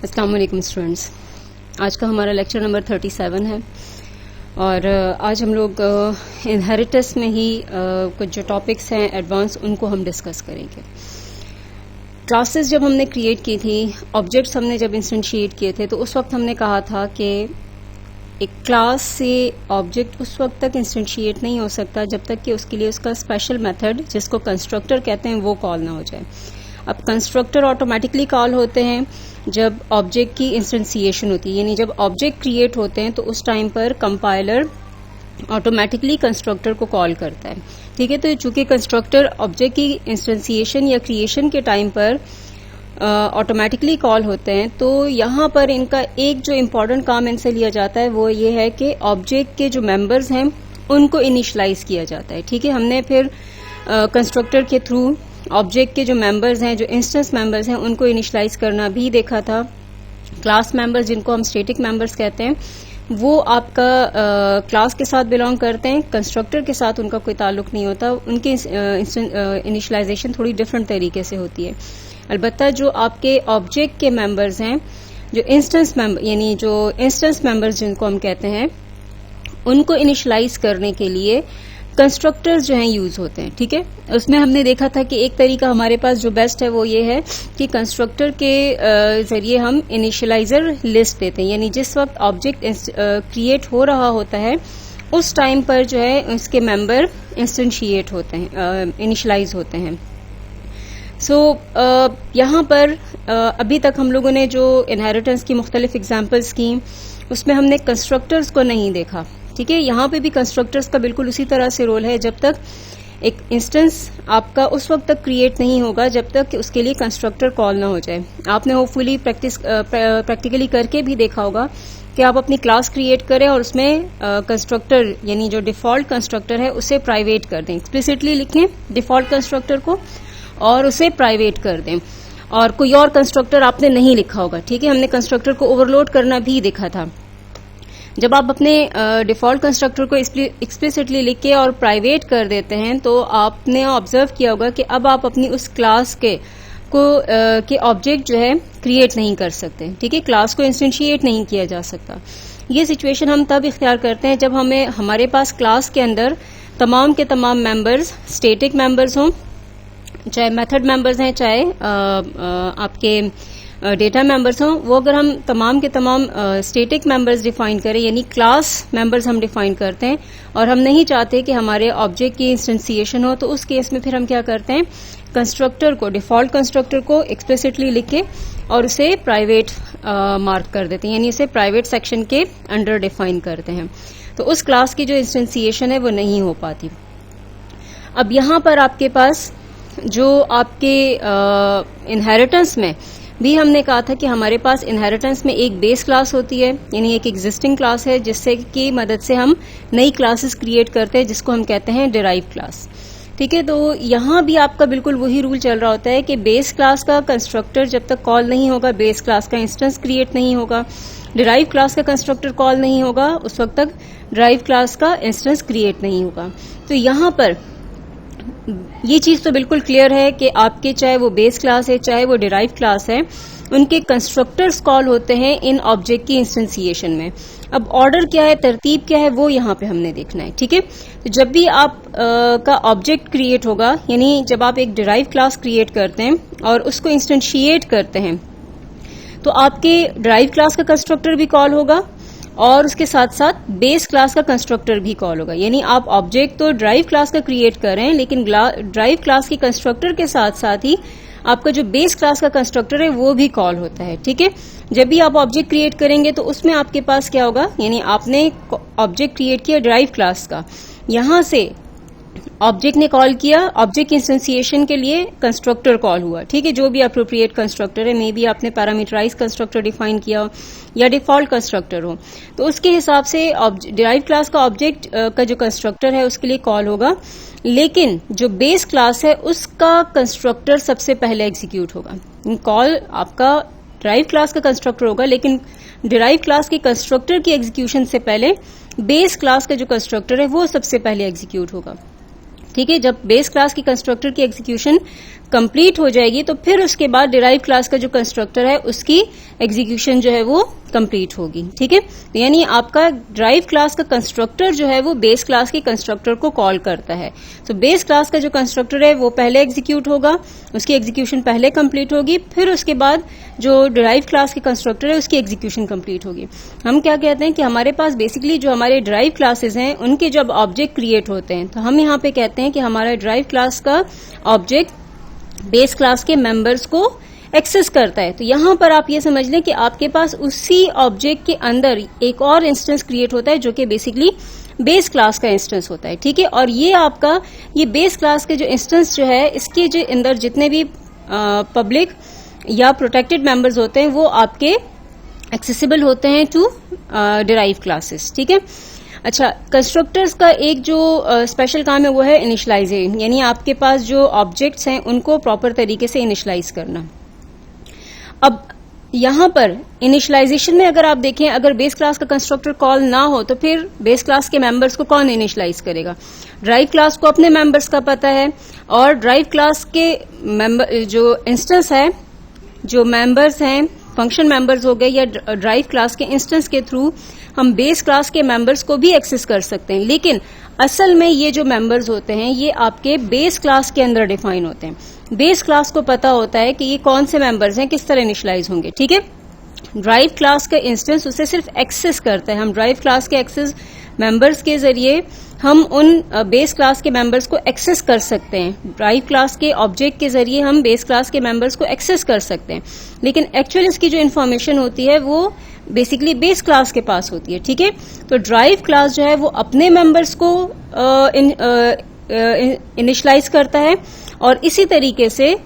अस्सलाम वालेकुम स्टूडेंट्स। आज का हमारा लेक्चर नंबर 37 है और आज हम लोग इनहेरिटेंस में ही कुछ जो टॉपिक्स हैं एडवांस उनको हम डिस्कस करेंगे। क्लासेस जब हमने क्रिएट की थी, ऑब्जेक्ट्स हमने जब इंस्टेंशिएट किए थे, तो उस वक्त हमने कहा था कि एक क्लास से ऑब्जेक्ट उस वक्त तक इंस्टेंशिएट नहीं हो सकता जब तक कि उसके लिए उसका स्पेशल मेथड जिसको कंस्ट्रक्टर कहते हैं वो कॉल ना हो जाए। अब कंस्ट्रक्टर ऑटोमेटिकली कॉल होते हैं जब ऑब्जेक्ट की इंस्टेंशिएशन होती है, यानी जब ऑब्जेक्ट क्रिएट होते हैं तो उस टाइम पर कंपाइलर ऑटोमेटिकली कंस्ट्रक्टर को कॉल करता है। ठीक है, तो चूंकि कंस्ट्रक्टर ऑब्जेक्ट की इंस्टेंशिएशन या क्रिएशन के टाइम पर ऑटोमेटिकली कॉल होते हैं, तो यहाँ पर इनका एक जो इम्पोर्टेंट काम इनसे लिया जाता है वो ये है कि ऑब्जेक्ट के जो मेंबर्स हैं उनको इनिशियलाइज किया जाता है। ठीक है, हमने फिर कंस्ट्रक्टर के थ्रू ऑब्जेक्ट के जो मेंबर्स हैं, जो इंस्टेंस मेंबर्स हैं, उनको इनिशियलाइज करना भी देखा था। क्लास मेंबर्स जिनको हम स्टैटिक मेंबर्स कहते हैं वो आपका क्लास के साथ बिलोंग करते हैं, कंस्ट्रक्टर के साथ उनका कोई ताल्लुक नहीं होता। उनकी इनिशियलाइजेशन थोड़ी डिफरेंट तरीके से होती है। अलबत्ता जो आपके ऑब्जेक्ट के मेंबर्स हैं, जो इंस्टेंस मेंबर यानी जो इंस्टेंस मेंबर्स जिनको हम कहते हैं, उनको इनिशियलाइज करने के लिए कंस्ट्रक्टर्स जो हैं यूज होते हैं। ठीक है, उसमें हमने देखा था कि एक तरीका हमारे पास जो बेस्ट है वो ये है कि कंस्ट्रक्टर के जरिए हम इनिशियलाइजर लिस्ट देते हैं, यानी जिस वक्त ऑब्जेक्ट क्रिएट हो रहा होता है उस टाइम पर जो है उसके मेंबर इंस्टेंशिएट होते हैं, इनिशियलाइज होते हैं। यहाँ पर अभी तक हम लोगों ने जो इनहेरिटेंस की मुख्तलिफ एग्जाम्पल्स की उसमें हमने कंस्ट्रक्टर्स को नहीं देखा। ठीक है, यहाँ पे भी कंस्ट्रक्टर्स का बिल्कुल उसी तरह से रोल है। जब तक एक इंस्टेंस आपका उस वक्त तक क्रिएट नहीं होगा जब तक कि उसके लिए कंस्ट्रक्टर कॉल ना हो जाए। आपने होपफुली प्रैक्टिकली करके भी देखा होगा कि आप अपनी क्लास क्रिएट करें और उसमें कंस्ट्रक्टर यानी जो डिफॉल्ट कंस्ट्रक्टर है उसे प्राइवेट कर दें, एक्सप्लिसिटली लिखें डिफॉल्ट कंस्ट्रक्टर को और उसे प्राइवेट कर दें, और कोई और कंस्ट्रक्टर आपने नहीं लिखा होगा। ठीक है, हमने कंस्ट्रक्टर को ओवरलोड करना भी देखा था। जब आप अपने डिफॉल्ट कंस्ट्रक्टर को एक्सप्लिसिटली लिख के और प्राइवेट कर देते हैं तो आपने ऑब्जर्व किया होगा कि अब आप अपनी उस क्लास के ऑब्जेक्ट जो है क्रिएट नहीं कर सकते। ठीक है, क्लास को इंस्टेंशिएट नहीं किया जा सकता। ये सिचुएशन हम तब इख्तियार करते हैं जब हमारे पास क्लास के अंदर तमाम के तमाम मेंबर्स स्टैटिक मेंबर्स हों, चाहे मेथड मेंबर्स हैं, चाहे आपके डेटा मेंबर्स हों। वो अगर हम तमाम के तमाम स्टैटिक मेंबर्स डिफाइन करें, यानी क्लास मेंबर्स हम डिफाइन करते हैं और हम नहीं चाहते कि हमारे ऑब्जेक्ट की इंस्टेंशिएशन हो, तो उस केस में फिर हम क्या करते हैं, कंस्ट्रक्टर को डिफॉल्ट कंस्ट्रक्टर को एक्सप्लिसिटली लिख के और उसे प्राइवेट मार्क कर देते हैं, यानी इसे प्राइवेट सेक्शन के अंडर डिफाइन करते हैं। तो उस क्लास की जो इंस्टेंशिएशन है वो नहीं हो पाती। अब यहां पर आपके पास जो आपके इनहेरिटेंस में भी हमने कहा था कि हमारे पास इनहेरिटेंस में एक बेस क्लास होती है, यानी एक एग्जिस्टिंग क्लास है जिससे की मदद से हम नई क्लासेस क्रिएट करते हैं जिसको हम कहते हैं डिराइव क्लास। ठीक है, तो यहाँ भी आपका बिल्कुल वही रूल चल रहा होता है कि बेस क्लास का कंस्ट्रक्टर जब तक कॉल नहीं होगा, बेस क्लास का इंस्टेंस क्रिएट नहीं होगा, डिराइव क्लास का कंस्ट्रक्टर कॉल नहीं होगा, उस वक्त तक डिराइव क्लास का इंस्टेंस क्रिएट नहीं होगा। तो यहाँ पर ये चीज तो बिल्कुल क्लियर है कि आपके चाहे वो बेस क्लास है चाहे वो डिराइव क्लास है, उनके कंस्ट्रक्टर्स कॉल होते हैं इन ऑब्जेक्ट की इंस्टेंशिएशन में। अब ऑर्डर क्या है, तरतीब क्या है, वो यहाँ पे हमने देखना है। ठीक है, तो जब भी आप का ऑब्जेक्ट क्रिएट होगा, यानी जब आप एक डिराइव क्लास क्रिएट करते हैं और उसको इंस्टेंशिएट करते हैं, तो आपके डिराइव क्लास का कंस्ट्रक्टर भी कॉल होगा और उसके साथ साथ बेस क्लास का कंस्ट्रक्टर भी कॉल होगा। यानी आप ऑब्जेक्ट तो ड्राइव क्लास का क्रिएट कर रहे हैं, लेकिन ड्राइव क्लास के कंस्ट्रक्टर के साथ साथ ही आपका जो बेस क्लास का कंस्ट्रक्टर है वो भी कॉल होता है। ठीक है, जब भी आप ऑब्जेक्ट क्रिएट करेंगे तो उसमें आपके पास क्या होगा, यानी आपने ऑब्जेक्ट क्रिएट किया ड्राइव क्लास का, यहां से ऑब्जेक्ट ने कॉल किया, ऑब्जेक्ट इंस्टेंशिएशन के लिए कंस्ट्रक्टर कॉल हुआ। ठीक है, जो भी अप्रोप्रिएट कंस्ट्रक्टर है, मे बी आपने पैरामीटराइज कंस्ट्रक्टर डिफाइन किया हो या डिफॉल्ट कंस्ट्रक्टर हो, तो उसके हिसाब से डिराइव क्लास का ऑब्जेक्ट का जो कंस्ट्रक्टर है उसके लिए कॉल होगा, लेकिन जो बेस क्लास है उसका कंस्ट्रक्टर सबसे पहले एग्जीक्यूट होगा। कॉल आपका डिराइव क्लास का कंस्ट्रक्टर होगा, लेकिन डिराइव क्लास के कंस्ट्रक्टर की एग्जीक्यूशन से पहले बेस क्लास का जो कंस्ट्रक्टर है वो सबसे पहले एग्जीक्यूट होगा। ठीक है, जब बेस क्लास की कंस्ट्रक्टर की एग्जीक्यूशन कंप्लीट हो जाएगी तो फिर उसके बाद डिराइव क्लास का जो कंस्ट्रक्टर है उसकी एग्जीक्यूशन जो है वो कंप्लीट होगी। ठीक है, तो यानी आपका डिराइव क्लास का कंस्ट्रक्टर जो है वो बेस क्लास के कंस्ट्रक्टर को कॉल करता है। तो बेस क्लास का जो कंस्ट्रक्टर है वो पहले एग्जीक्यूट होगा, उसकी एग्जीक्यूशन पहले कंप्लीट होगी, फिर उसके बाद जो डिराइव क्लास के कंस्ट्रक्टर है उसकी एग्जीक्यूशन कंप्लीट होगी। हम क्या कहते हैं कि हमारे पास बेसिकली जो हमारे डिराइव क्लासेस हैं उनके जब ऑब्जेक्ट क्रिएट होते हैं तो हम यहाँ पे कहते हैं कि हमारा डिराइव क्लास का ऑब्जेक्ट बेस क्लास के मेंबर्स को एक्सेस करता है। तो यहां पर आप ये समझ लें कि आपके पास उसी ऑब्जेक्ट के अंदर एक और इंस्टेंस क्रिएट होता है जो कि बेसिकली बेस क्लास का इंस्टेंस होता है। ठीक है, और ये आपका ये बेस क्लास के जो इंस्टेंस जो है इसके जो अंदर जितने भी पब्लिक या प्रोटेक्टेड मेंबर्स होते हैं वो आपके एक्सेसिबल होते हैं टू डिराइव क्लासेस। ठीक है, अच्छा, कंस्ट्रक्टर्स का एक जो स्पेशल काम है वो है इनिशियलाइजेशन, यानी आपके पास जो ऑब्जेक्ट्स हैं उनको प्रॉपर तरीके से इनिशियलाइज करना। अब यहां पर इनिशियलाइजेशन में अगर आप देखें, अगर बेस क्लास का कंस्ट्रक्टर कॉल ना हो तो फिर बेस क्लास के मेंबर्स को कौन इनिशियलाइज करेगा? ड्राइव क्लास को अपने मेंबर्स का पता है और ड्राइव क्लास के मेंबर जो इंस्टेंस है, जो मेंबर्स हैं, फंक्शन मेंबर्स हो गए या ड्राइव क्लास के इंस्टेंस के थ्रू हम बेस क्लास के मेंबर्स को भी एक्सेस कर सकते हैं। लेकिन असल में ये जो मेंबर्स होते हैं ये आपके बेस क्लास के अंदर डिफाइन होते हैं। बेस क्लास को पता होता है कि ये कौन से मेंबर्स हैं, किस तरह इनिशियलाइज होंगे। ठीक है, ड्राइव क्लास का इंस्टेंस उसे सिर्फ एक्सेस करता है। हम ड्राइव क्लास के एक्सेस मेंबर्स के जरिए हम उन बेस क्लास के मेंबर्स को एक्सेस कर सकते हैं। ड्राइव क्लास के ऑब्जेक्ट के जरिए हम बेस क्लास के मेंबर्स को एक्सेस कर सकते हैं, लेकिन एक्चुअली इसकी जो इन्फॉर्मेशन होती है वो बेसिकली बेस क्लास के पास होती है। ठीक है, तो ड्राइव क्लास जो है वो अपने मेंबर्स को इनिशियलाइज करता है और इसी तरीके से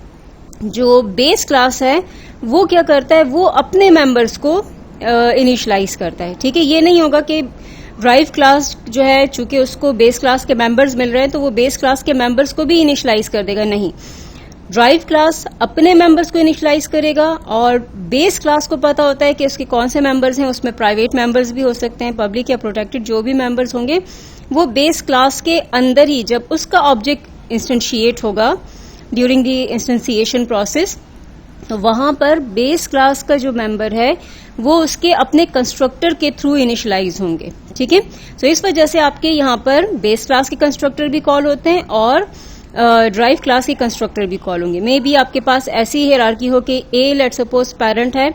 जो बेस क्लास है वो क्या करता है, वो अपने मेंबर्स को इनिशियलाइज करता है। ठीक है, ये नहीं होगा कि ड्राइव क्लास जो है चूंकि उसको बेस क्लास के मेंबर्स मिल रहे हैं तो वो बेस क्लास के मेंबर्स को भी इनिशियलाइज कर देगा। नहीं, ड्राइव क्लास अपने मेंबर्स को इनिशियलाइज करेगा और बेस क्लास को पता होता है कि उसके कौन से मेंबर्स हैं। उसमें प्राइवेट मेंबर्स भी हो सकते हैं, पब्लिक या प्रोटेक्टेड, जो भी मेंबर्स होंगे वो बेस क्लास के अंदर ही जब उसका ऑब्जेक्ट इंस्टेंशिएट होगा ड्यूरिंग द इंस्टेंसिएशन प्रोसेस तो वहां पर बेस क्लास का जो मेंबर है वो उसके अपने कंस्ट्रक्टर के थ्रू इनिशियलाइज होंगे। ठीक है, तो इस वजह से आपके यहाँ पर बेस क्लास के कंस्ट्रक्टर भी कॉल होते हैं और ड्राइव क्लास के कंस्ट्रक्टर भी कॉल होंगे। मे बी आपके पास ऐसी हायरार्की हो कि ए लेट सपोज पेरेंट है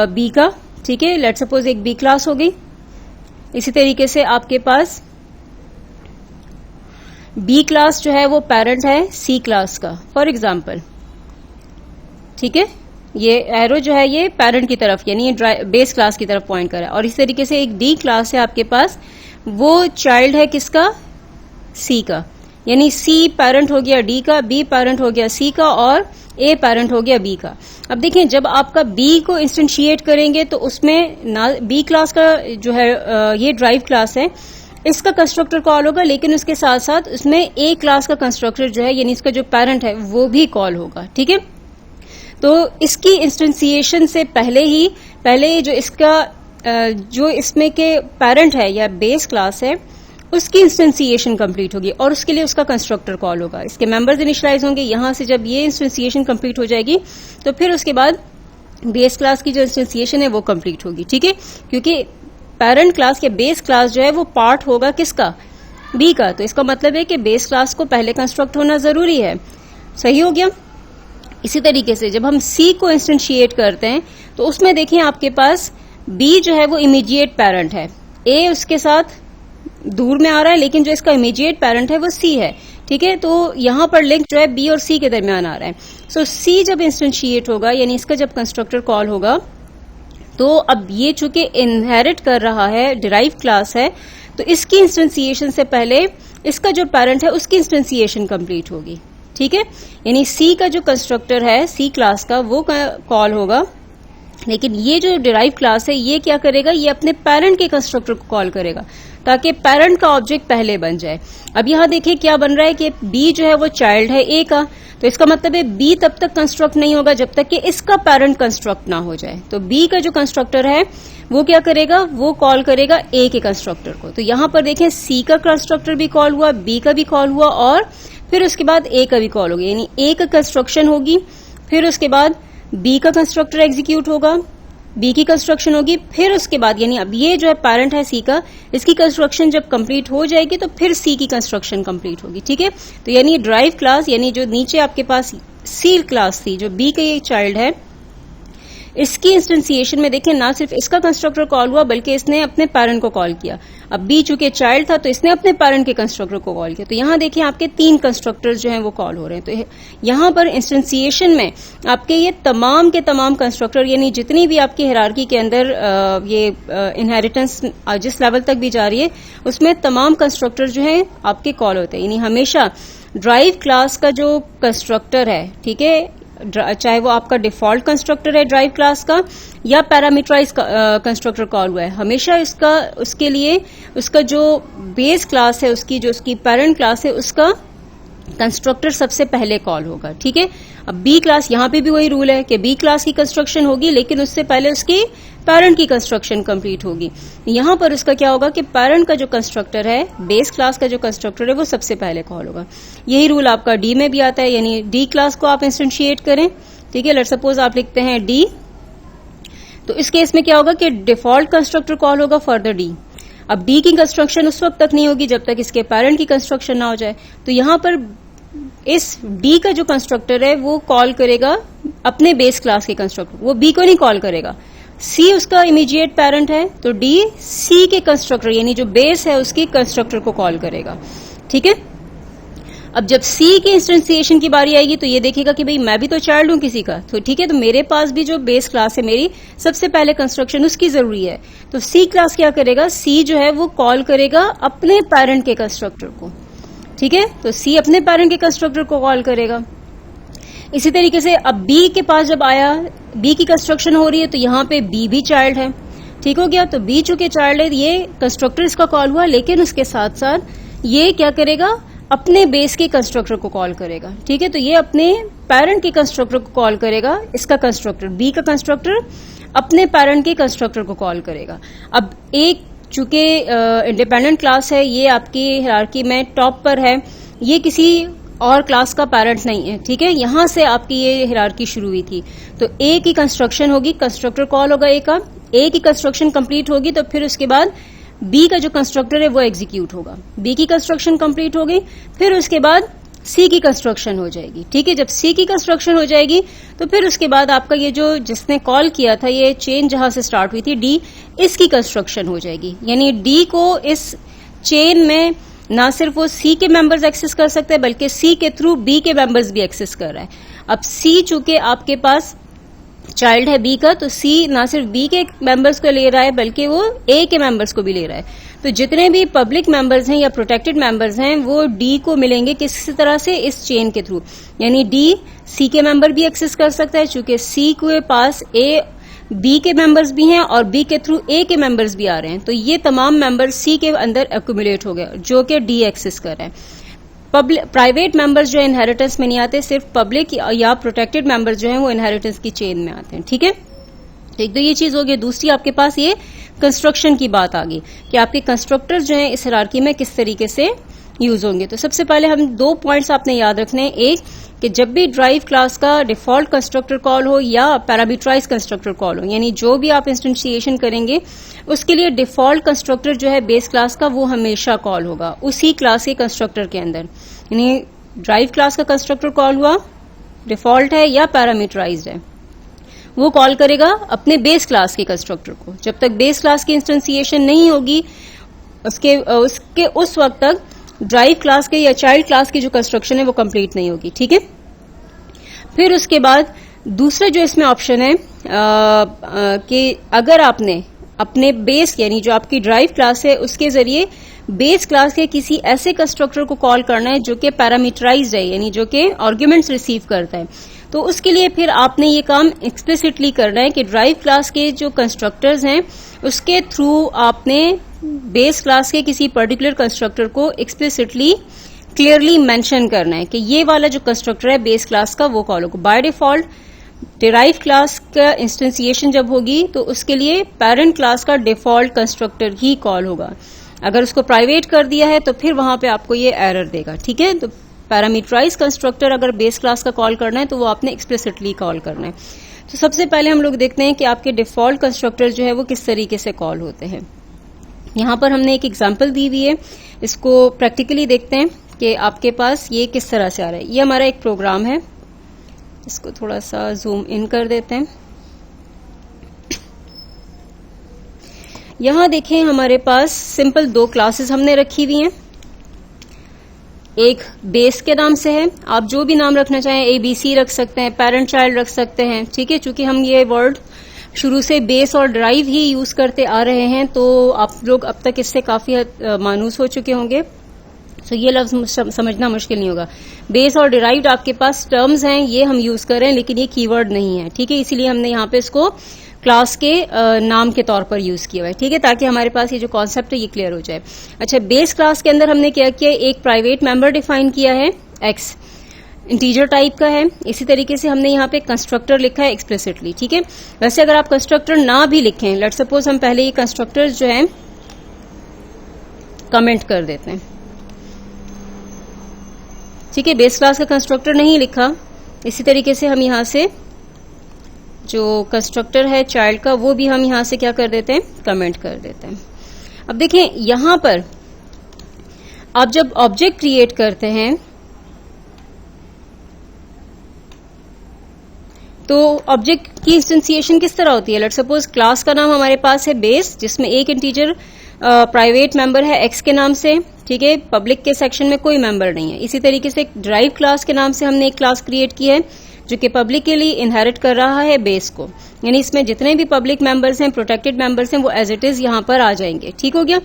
बी का। ठीक है, लेट सपोज एक बी क्लास हो गई। इसी तरीके से आपके पास बी क्लास जो है वो पेरेंट है सी क्लास का, फॉर एग्जाम्पल। ठीक है, ये एरो जो है ये पेरेंट की तरफ यानी ये बेस क्लास की तरफ पॉइंट कर रहा है। और इस तरीके से एक डी क्लास है आपके पास, वो चाइल्ड है किसका? सी का, यानी सी पेरेंट हो गया डी का, बी पेरेंट हो गया सी का और ए पेरेंट हो गया बी का। अब देखिए, जब आपका बी को इंस्टेंशिएट करेंगे तो उसमें ना बी क्लास का जो है ये ड्राइव क्लास है इसका कंस्ट्रक्टर कॉल होगा, लेकिन उसके साथ साथ उसमें ए क्लास का कंस्ट्रक्टर जो है यानी इसका जो पेरेंट है वो भी कॉल होगा। ठीक है, तो इसकी इंस्टेंसिएशन से पहले जो इसका जो इसमें के पेरेंट है या बेस क्लास है उसकी इंस्टेंसिएशन कंप्लीट होगी और उसके लिए उसका कंस्ट्रक्टर कॉल होगा। इसके मेंबर्स इनिशियलाइज होंगे। यहां से जब ये इंस्टेंसिएशन कंप्लीट हो जाएगी तो फिर उसके बाद बेस क्लास की जो इंस्टेंसिएशन है वो कंप्लीट होगी। ठीक है, क्योंकि पेरेंट क्लास या बेस क्लास जो है वो पार्ट होगा किसका? बी का। तो इसका मतलब है कि बेस क्लास को पहले कंस्ट्रक्ट होना जरूरी है। सही हो गया। इसी तरीके से जब हम सी को इंस्टेंशिएट करते हैं तो उसमें देखिए आपके पास बी जो है वो इमीडिएट पेरेंट है, ए उसके साथ दूर में आ रहा है, लेकिन जो इसका इमीडिएट पेरेंट है वो सी है। ठीक है, तो यहां पर लिंक जो है बी और सी के दरमियान आ रहा है। सो सी जब इंस्टेंशिएट होगा यानी इसका जब कंस्ट्रक्टर कॉल होगा तो अब ये चूंकि इनहेरिट कर रहा है, डिराइव क्लास है, तो इसकी इंस्टेंसिएशन से पहले इसका जो पेरेंट है उसकी इंस्टेंसिएशन कंप्लीट होगी। ठीक है, यानी सी का जो कंस्ट्रक्टर है सी क्लास का वो कॉल होगा, लेकिन ये जो डिराइव क्लास है ये क्या करेगा, ये अपने पेरेंट के कंस्ट्रक्टर को कॉल करेगा ताकि पेरेंट का ऑब्जेक्ट पहले बन जाए। अब यहां देखिए क्या बन रहा है कि बी जो है वो चाइल्ड है ए का, तो इसका मतलब है बी तब तक कंस्ट्रक्ट नहीं होगा जब तक कि इसका पेरेंट कंस्ट्रक्ट ना हो जाए। तो बी का जो कंस्ट्रक्टर है वो क्या करेगा, वो कॉल करेगा ए के कंस्ट्रक्टर को। तो यहां पर देखें सी का कंस्ट्रक्टर भी कॉल हुआ, बी का भी कॉल हुआ और फिर उसके बाद ए का भी कॉल होगी, यानी ए का कंस्ट्रक्शन होगी, फिर उसके बाद बी का कंस्ट्रक्टर एग्जीक्यूट होगा, बी की कंस्ट्रक्शन होगी, फिर उसके बाद यानी अब ये जो है पेरेंट है सी का, इसकी कंस्ट्रक्शन जब कंप्लीट हो जाएगी तो फिर सी की कंस्ट्रक्शन कंप्लीट होगी। ठीक है, तो यानी ड्राइव क्लास यानी जो नीचे आपके पास सी क्लास थी, जो बी का ये चाइल्ड है, इसकी इंस्टेंसिएशन में देखें ना सिर्फ इसका कंस्ट्रक्टर कॉल हुआ बल्कि इसने अपने पेरेंट को कॉल किया। अब बी चूंकि चाइल्ड था तो इसने अपने पेरेंट के कंस्ट्रक्टर को कॉल किया, तो यहां देखिए आपके 3 कंस्ट्रक्टर्स जो हैं वो कॉल हो रहे हैं। तो यहां पर इंस्टेंसिएशन में आपके ये तमाम के तमाम कंस्ट्रक्टर यानी जितनी भी आपकी हायरार्की के अंदर ये इनहेरिटेंस जिस लेवल तक भी जा रही है उसमें तमाम कंस्ट्रक्टर जो है आपके कॉल होते हैं। यानी हमेशा ड्राइव क्लास का जो कंस्ट्रक्टर है, ठीक है, चाहे वो आपका डिफॉल्ट कंस्ट्रक्टर है ड्राइव क्लास का या पैरामीटराइज कंस्ट्रक्टर कॉल हुआ है, हमेशा इसका उसके लिए उसका जो बेस क्लास है, उसकी पेरेंट क्लास है, उसका कंस्ट्रक्टर सबसे पहले कॉल होगा। ठीक है, अब बी क्लास यहां पे भी वही रूल है कि बी क्लास की कंस्ट्रक्शन होगी लेकिन उससे पहले उसकी पेरेंट की कंस्ट्रक्शन कंप्लीट होगी। यहां पर उसका क्या होगा कि पेरेंट का जो कंस्ट्रक्टर है, बेस क्लास का जो कंस्ट्रक्टर है, वो सबसे पहले कॉल होगा। यही रूल आपका डी में भी आता है, यानी डी क्लास को आप इंस्टेंशिएट करें। ठीक है, लेट सपोज आप लिखते हैं डी, तो इस केस में क्या होगा कि डिफॉल्ट कंस्ट्रक्टर कॉल होगा फॉर द डी। अब डी की कंस्ट्रक्शन उस वक्त तक नहीं होगी जब तक इसके पेरेंट की कंस्ट्रक्शन ना हो जाए, तो यहां पर इस डी का जो कंस्ट्रक्टर है वो कॉल करेगा अपने बेस क्लास के कंस्ट्रक्टर, वो बी को नहीं कॉल करेगा। सी उसका इमीडिएट पेरेंट है तो डी सी के कंस्ट्रक्टर यानी जो बेस है उसके कंस्ट्रक्टर को कॉल करेगा। ठीक है, अब जब सी की इंस्टेंसिएशन की बारी आएगी तो ये देखेगा कि भाई मैं भी तो चाइल्ड हूं किसी का, तो ठीक है, तो मेरे पास भी जो बेस क्लास है मेरी, सबसे पहले कंस्ट्रक्शन उसकी जरूरी है। तो सी क्लास क्या करेगा, सी जो है वो कॉल करेगा अपने पेरेंट के कंस्ट्रक्टर को। ठीक है, तो सी अपने पेरेंट के कंस्ट्रक्टर को कॉल करेगा। इसी तरीके से अब बी के पास जब आया, बी की कंस्ट्रक्शन हो रही है तो यहां पे बी भी चाइल्ड है। ठीक हो गया, तो बी चूंकि चाइल्ड है, ये कंस्ट्रक्टर इसका कॉल हुआ, लेकिन उसके साथ साथ ये क्या करेगा, अपने बेस के कंस्ट्रक्टर को कॉल करेगा। ठीक है, तो ये अपने पेरेंट के कंस्ट्रक्टर को कॉल करेगा, इसका कंस्ट्रक्टर बी का कंस्ट्रक्टर अपने पेरेंट के कंस्ट्रक्टर को कॉल करेगा। अब एक चूंकि इंडिपेंडेंट क्लास है, ये आपकी हायरार्की में टॉप पर है, ये किसी और क्लास का पेरेंट नहीं है। ठीक है, यहां से आपकी ये हायरार्की शुरू हुई थी, तो ए की कंस्ट्रक्शन होगी, कंस्ट्रक्टर कॉल होगा ए का, ए की कंस्ट्रक्शन कंप्लीट होगी तो फिर उसके बाद बी का जो कंस्ट्रक्टर है वो एग्जीक्यूट होगा। बी की कंस्ट्रक्शन कंप्लीट हो गई, फिर उसके बाद सी की कंस्ट्रक्शन हो जाएगी। ठीक है, जब सी की कंस्ट्रक्शन हो जाएगी तो फिर उसके बाद आपका ये जो जिसने कॉल किया था, ये चेन जहां से स्टार्ट हुई थी डी, इसकी कंस्ट्रक्शन हो जाएगी। यानी डी को इस चेन में ना सिर्फ वो सी के मेंबर्स एक्सेस कर सकते हैं बल्कि सी के थ्रू बी के मेंबर्स भी एक्सेस कर रहा है। अब सी चूंकि आपके पास चाइल्ड है बी का, तो सी ना सिर्फ बी के मेंबर्स को ले रहा है बल्कि वो ए के मेंबर्स को भी ले रहा है। तो जितने भी पब्लिक मेंबर्स हैं या प्रोटेक्टेड मेंबर्स हैं वो डी को मिलेंगे किसी तरह से इस चेन के थ्रू, यानी डी सी के मेंबर भी एक्सेस कर सकता है चूंकि सी के पास ए बी के मेंबर्स भी हैं और बी के थ्रू ए के मेंबर्स भी आ रहे हैं, तो ये तमाम मेंबर सी के अंदर एक्यूमुलेट हो गए जो कि डी एक्सेस कर रहे हैं। प्राइवेट मेंबर्स जो इनहेरिटेंस में नहीं आते, सिर्फ पब्लिक या प्रोटेक्टेड मेंबर्स जो हैं वो इनहेरिटेंस की चेन में आते हैं। ठीक है, एक तो ये चीज हो गई। दूसरी आपके पास ये कंस्ट्रक्शन की बात आ गई कि आपके कंस्ट्रक्टर्स जो हैं इस हायरार्की में किस तरीके से यूज होंगे। तो सबसे पहले हम 2 पॉइंट्स आपने याद रखने हैं, एक कि जब भी ड्राइव क्लास का डिफॉल्ट कंस्ट्रक्टर कॉल हो या पैरामीटराइज कंस्ट्रक्टर कॉल हो, यानी जो भी आप इंस्टेंशिएशन करेंगे उसके लिए डिफॉल्ट कंस्ट्रक्टर जो है बेस क्लास का वो हमेशा कॉल होगा उसी क्लास के कंस्ट्रक्टर के अंदर। यानी ड्राइव क्लास का कंस्ट्रक्टर कॉल हुआ, डिफॉल्ट है या पैरामीटराइज्ड है, वो कॉल करेगा अपने बेस क्लास के कंस्ट्रक्टर को। जब तक बेस क्लास की इंस्टेंशिएशन नहीं होगी उसके उस वक्त तक ड्राइव क्लास के या चाइल्ड क्लास की जो कंस्ट्रक्शन है वो कंप्लीट नहीं होगी। ठीक है, फिर उसके बाद दूसरा जो इसमें ऑप्शन है कि अगर आपने अपने बेस यानी जो आपकी ड्राइव क्लास है उसके जरिए बेस क्लास के किसी ऐसे कंस्ट्रक्टर को कॉल करना है जो कि पैरामीटराइज्ड है, यानी जो कि आर्ग्यूमेंट्स रिसीव करता है, तो उसके लिए फिर आपने ये काम एक्सप्लिसिटली करना है कि ड्राइव क्लास के जो कंस्ट्रक्टर्स हैं उसके थ्रू आपने बेस क्लास के किसी पर्टिकुलर कंस्ट्रक्टर को एक्सप्लिसिटली क्लियरली मेंशन करना है कि ये वाला जो कंस्ट्रक्टर है बेस क्लास का वो कॉल होगा। बाय डिफॉल्ट डिराइव क्लास का इंस्टेंसिएशन जब होगी तो उसके लिए पेरेंट क्लास का डिफॉल्ट कंस्ट्रक्टर ही कॉल होगा। अगर उसको प्राइवेट कर दिया है तो फिर वहां पे आपको ये एरर देगा। ठीक है, तो पैरामीटराइज कंस्ट्रक्टर अगर बेस क्लास का कॉल करना है तो वो आपने एक्सप्लिसिटली कॉल करना है। तो सबसे पहले हम लोग देखते हैं कि आपके डिफॉल्ट कंस्ट्रक्टर जो है वो किस तरीके से कॉल होते हैं। यहां पर हमने एक एग्जांपल दी हुई है, इसको प्रैक्टिकली देखते हैं कि आपके पास ये किस तरह से आ रहा है। ये हमारा एक प्रोग्राम है, इसको थोड़ा सा जूम इन कर देते हैं। यहां देखें हमारे पास सिंपल दो क्लासेस हमने रखी हुई हैं। एक बेस के नाम से है, आप जो भी नाम रखना चाहें ABC रख सकते हैं, पेरेंट चाइल्ड रख सकते हैं, ठीक है। चूंकि हम ये वर्ड शुरू से बेस और ड्राइव ही यूज करते आ रहे हैं तो आप लोग अब तक इससे काफी मानूस हो चुके होंगे, तो ये लफ्ज समझना मुश्किल नहीं होगा। बेस और डिराइव्ड आपके पास टर्म्स हैं, ये हम यूज कर रहे हैं, लेकिन ये कीवर्ड नहीं है, ठीक है। इसीलिए हमने यहाँ पे इसको क्लास के नाम के तौर पर यूज किया हुआ है, ठीक है, ताकि हमारे पास ये जो कॉन्सेप्ट है ये क्लियर हो जाए। अच्छा, बेस क्लास के अंदर हमने क्या किया, एक प्राइवेट मेंबर डिफाइन किया है, एक्स इंटीजर टाइप का है। इसी तरीके से हमने यहाँ पे कंस्ट्रक्टर लिखा है एक्सप्लिसिटली, ठीक है। वैसे अगर आप कंस्ट्रक्टर ना भी लिखें, लेट्स सपोज हम पहले ये कंस्ट्रक्टर जो है कमेंट कर देते हैं, ठीक है। बेस क्लास का कंस्ट्रक्टर नहीं लिखा, इसी तरीके से हम यहां से जो कंस्ट्रक्टर है चाइल्ड का वो भी हम यहां से क्या कर देते हैं, कमेंट कर देते हैं। अब देखें यहां पर आप जब ऑब्जेक्ट क्रिएट करते हैं तो ऑब्जेक्ट की इंस्टेंसिएशन किस तरह होती है। लेट्स सपोज क्लास का नाम हमारे पास है बेस, जिसमें एक इंटीजर प्राइवेट मेंबर है एक्स के नाम से, ठीक है। पब्लिक के सेक्शन में कोई मेंबर नहीं है। इसी तरीके से ड्राइव क्लास के नाम से हमने एक क्लास क्रिएट की है जो कि पब्लिकली इनहेरिट कर रहा है बेस को, यानी इसमें जितने भी पब्लिक मेंबर्स हैं, प्रोटेक्टेड मेंबर्स हैं, वो एज इट इज यहां पर आ जाएंगे, ठीक हो गया।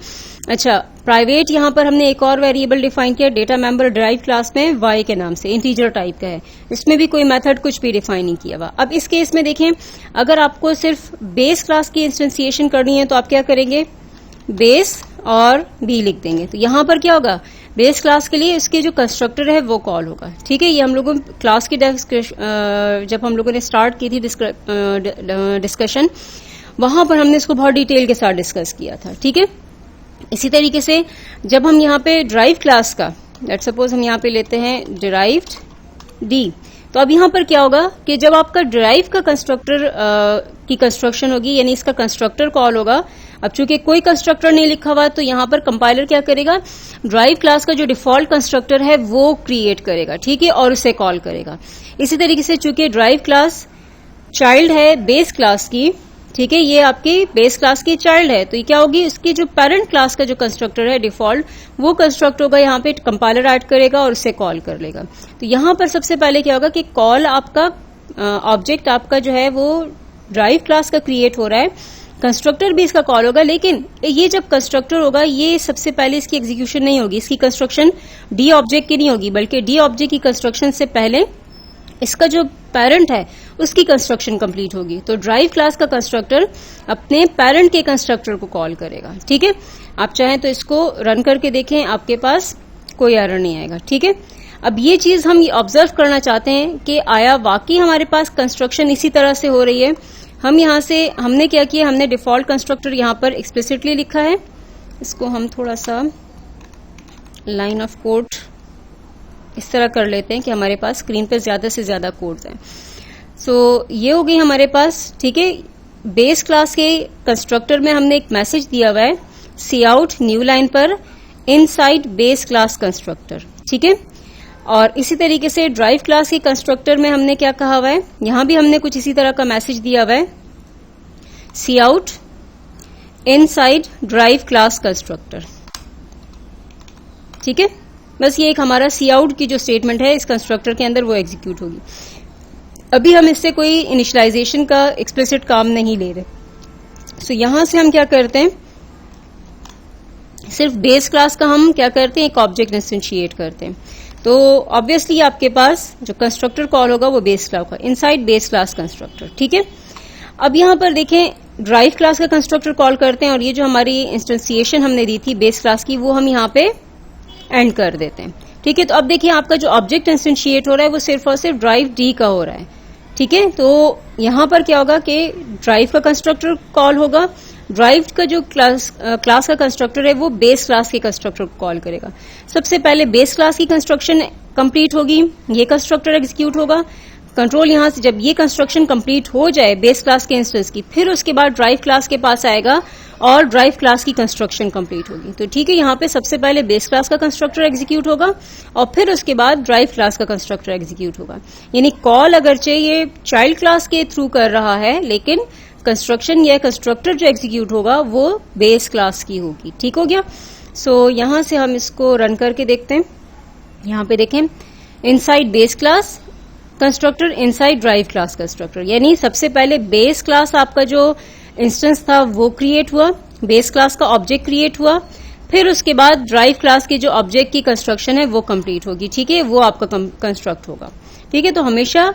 अच्छा, प्राइवेट यहां पर हमने एक और वेरिएबल डिफाइन किया, डेटा मेंबर ड्राइव क्लास में वाई के नाम से, इंटीजर टाइप का है, इसमें भी कोई मेथड कुछ भी डिफाइन नहीं किया हुआ। अब इस केस में देखें, अगर आपको सिर्फ बेस क्लास की इंस्टेंसिएशन करनी है तो आप क्या करेंगे, बेस और बी लिख देंगे। तो यहां पर क्या होगा, बेस क्लास के लिए इसके जो कंस्ट्रक्टर है वो कॉल होगा, ठीक है। ये हम लोगों क्लास की जब हम लोगों ने स्टार्ट की थी डिस्कशन, वहां पर हमने इसको बहुत डिटेल के साथ डिस्कस किया था, ठीक है। इसी तरीके से जब हम यहाँ पे ड्राइव क्लास का, लेट्स सपोज हम यहाँ पे लेते हैं डिराइव्ड डी, तो अब यहां पर क्या होगा कि जब आपका ड्राइव का कंस्ट्रक्टर की कंस्ट्रक्शन होगी, यानी इसका कंस्ट्रक्टर कॉल होगा। अब चूंकि कोई कंस्ट्रक्टर नहीं लिखा हुआ तो यहां पर कंपाइलर क्या करेगा, ड्राइव क्लास का जो डिफॉल्ट कंस्ट्रक्टर है वो क्रिएट करेगा, ठीक है, और उसे कॉल करेगा। इसी तरीके से चूंकि ड्राइव क्लास चाइल्ड है बेस क्लास की, ठीक है, ये आपकी बेस क्लास की चाइल्ड है, तो ये क्या होगी, इसकी जो पेरेंट क्लास का जो कंस्ट्रक्टर है डिफॉल्ट, वो कंस्ट्रक्ट होगा, यहाँ पे कंपाइलर ऐड करेगा और उसे कॉल कर लेगा। तो यहां पर सबसे पहले क्या होगा कि कॉल आपका ऑब्जेक्ट आपका जो है वो ड्राइव क्लास का क्रिएट हो रहा है, कंस्ट्रक्टर भी इसका कॉल होगा, लेकिन ये जब कंस्ट्रक्टर होगा ये सबसे पहले इसकी एग्जीक्यूशन नहीं होगी, इसकी कंस्ट्रक्शन डी ऑब्जेक्ट की नहीं होगी, बल्कि डी ऑब्जेक्ट की कंस्ट्रक्शन से पहले इसका जो पेरेंट है उसकी कंस्ट्रक्शन कंप्लीट होगी। तो ड्राइव क्लास का कंस्ट्रक्टर अपने पेरेंट के कंस्ट्रक्टर को कॉल करेगा, ठीक है। आप चाहें तो इसको रन करके देखें, आपके पास कोई एरर नहीं आएगा, ठीक है। अब ये चीज हम ऑब्जर्व करना चाहते हैं कि आया वाकई हमारे पास कंस्ट्रक्शन इसी तरह से हो रही है। हम यहां से हमने क्या किया, हमने डिफॉल्ट कंस्ट्रक्टर यहां पर एक्सप्लिसिटली लिखा है, इसको हम थोड़ा सा लाइन ऑफ कोड इस तरह कर लेते हैं कि हमारे पास स्क्रीन पे ज्यादा से ज्यादा कोड्स हैं। सो ये हो गई हमारे पास, ठीक है। बेस क्लास के कंस्ट्रक्टर में हमने एक मैसेज दिया हुआ है, सी आउट न्यू लाइन पर इनसाइड बेस क्लास कंस्ट्रक्टर, ठीक है। और इसी तरीके से ड्राइव क्लास के कंस्ट्रक्टर में हमने क्या कहा हुआ है, यहां भी हमने कुछ इसी तरह का मैसेज दिया हुआ है, see out inside drive class constructor, ठीक है। बस ये एक हमारा सी आउट की जो स्टेटमेंट है इस कंस्ट्रक्टर के अंदर वो एग्जीक्यूट होगी। अभी हम इससे कोई इनिशियलाइजेशन का एक्सप्लिसिट काम नहीं ले रहे। सो यहां से हम क्या करते हैं, सिर्फ बेस क्लास का हम क्या करते हैं, एक ऑब्जेक्ट इंस्टेंशिएट करते हैं। तो ऑब्वियसली आपके पास जो कंस्ट्रक्टर कॉल होगा वो बेस क्लास का, इनसाइड बेस क्लास कंस्ट्रक्टर, ठीक है। अब यहां पर देखें ड्राइव क्लास का कंस्ट्रक्टर कॉल करते हैं और ये जो हमारी इंस्टेंसिएशन हमने दी थी बेस क्लास की वो हम यहां पे एंड कर देते हैं, ठीक है। तो अब देखिए आपका जो ऑब्जेक्ट इंस्टेंशिएट हो रहा है वो सिर्फ और सिर्फ ड्राइव डी का हो रहा है, ठीक है। तो यहां पर क्या होगा कि ड्राइव का कंस्ट्रक्टर कॉल होगा, ड्राइव्ड का जो क्लास का कंस्ट्रक्टर है वो बेस क्लास के कंस्ट्रक्टर को कॉल करेगा। सबसे पहले बेस क्लास की कंस्ट्रक्शन कंप्लीट होगी, ये कंस्ट्रक्टर एग्जीक्यूट होगा। कंट्रोल यहां से जब ये कंस्ट्रक्शन कंप्लीट हो जाए बेस क्लास के इंस्टेंस की, फिर उसके बाद ड्राइव क्लास के पास आएगा और ड्राइव क्लास की कंस्ट्रक्शन कंप्लीट होगी। तो ठीक है, यहां पे सबसे पहले बेस क्लास का कंस्ट्रक्टर एग्जीक्यूट होगा और फिर उसके बाद ड्राइव क्लास का कंस्ट्रक्टर एग्जीक्यूट होगा। यानी कॉल अगरचे ये चाइल्ड क्लास के थ्रू कर रहा है, लेकिन कंस्ट्रक्शन या कंस्ट्रक्टर जो एग्जीक्यूट होगा वो बेस क्लास की होगी। ठीक हो गया। सो यहां से हम इसको रन करके देखते हैं। यहां पे देखें, inside base class constructor, inside drive class constructor, यानी सबसे पहले बेस क्लास आपका जो इंस्टेंस था वो क्रिएट हुआ, बेस क्लास का ऑब्जेक्ट क्रिएट हुआ, फिर उसके बाद ड्राइव क्लास की जो ऑब्जेक्ट की कंस्ट्रक्शन है वो कंप्लीट होगी। ठीक है, वो आपका कंस्ट्रक्ट होगा। ठीक है, तो हमेशा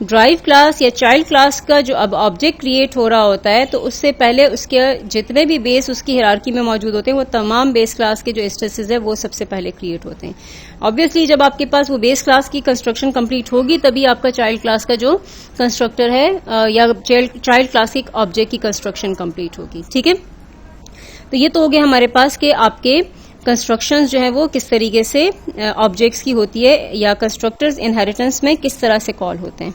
ड्राइव क्लास या चाइल्ड क्लास का जो अब ऑब्जेक्ट क्रिएट हो रहा होता है तो उससे पहले उसके जितने भी बेस उसकी हायरार्की में मौजूद होते हैं वो तमाम बेस क्लास के जो इंस्टेंसेस है वो सबसे पहले क्रिएट होते हैं। ऑब्वियसली जब आपके पास वो बेस क्लास की कंस्ट्रक्शन कंप्लीट होगी तभी आपका चाइल्ड क्लास का जो कंस्ट्रक्टर है या चाइल्ड क्लास की ऑब्जेक्ट की कंस्ट्रक्शन कंप्लीट होगी। ठीक है, तो ये तो हो गया हमारे पास कि आपके कंस्ट्रक्शंस जो है वो किस तरीके से ऑब्जेक्ट्स की होती है या कंस्ट्रक्टर्स इनहेरिटेंस में किस तरह से कॉल होते हैं।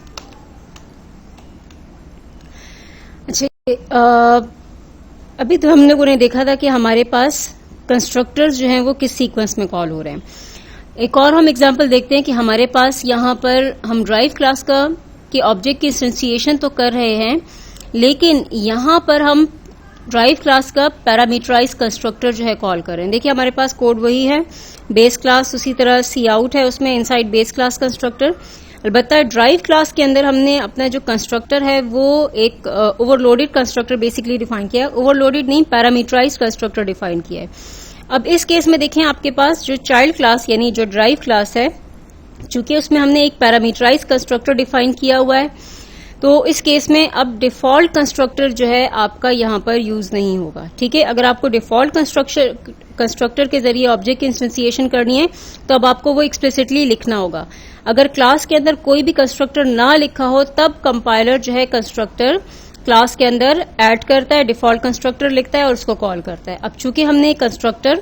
अच्छा, अभी तो हम लोगों ने देखा था कि हमारे पास कंस्ट्रक्टर्स जो हैं वो किस सीक्वेंस में कॉल हो रहे हैं। एक और हम एग्जांपल देखते हैं कि हमारे पास यहां पर हम ड्राइव क्लास का की ऑब्जेक्ट की इंस्टेंसिएशन तो कर रहे हैं, लेकिन यहां पर हम ड्राइव क्लास का पैरामीटराइज कंस्ट्रक्टर जो है कॉल कर रहे हैं। देखिए हमारे पास कोड वही है, बेस क्लास उसी तरह सी आउट है उसमें इनसाइड बेस क्लास कंस्ट्रक्टर। अलबत्ता ड्राइव क्लास के अंदर हमने अपना जो कंस्ट्रक्टर है वो एक ओवरलोडेड कंस्ट्रक्टर बेसिकली डिफाइन किया है, ओवरलोडेड नहीं पैरामीटराइज कंस्ट्रक्टर डिफाइन किया है। अब इस केस में देखें आपके पास जो चाइल्ड क्लास यानी जो ड्राइव क्लास है, चूंकि उसमें हमने एक पैरामीटराइज कंस्ट्रक्टर डिफाइन किया हुआ है, तो इस केस में अब डिफॉल्ट कंस्ट्रक्टर जो है आपका यहां पर यूज नहीं होगा। ठीक है, अगर आपको डिफॉल्ट कंस्ट्रक्टर के जरिए ऑब्जेक्ट की इंस्टेंसिएशन करनी है तो अब आपको वो एक्सप्लिसिटली लिखना होगा। अगर क्लास के अंदर कोई भी कंस्ट्रक्टर ना लिखा हो तब कंपाइलर जो है कंस्ट्रक्टर क्लास के अंदर ऐड करता है, डिफॉल्ट कंस्ट्रक्टर लिखता है और उसको कॉल करता है। अब चूंकि हमने कंस्ट्रक्टर